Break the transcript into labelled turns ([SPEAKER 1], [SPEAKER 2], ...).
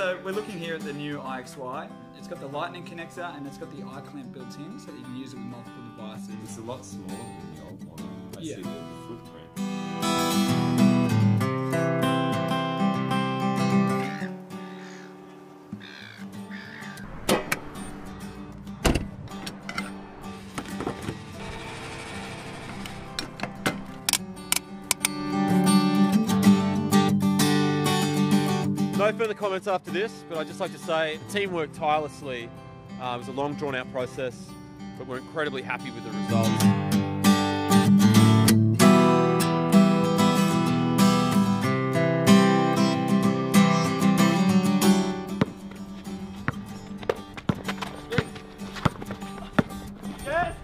[SPEAKER 1] So we're looking here at the new IXY. It's got the lightning connector and it's got the iClamp built in so that you can use it with multiple devices.
[SPEAKER 2] It's a lot smaller than the old model. I see the footprint.
[SPEAKER 3] No further comments after this, but I'd just like to say the team worked tirelessly. It was a long, drawn-out process, but we're incredibly happy with the results. Yes!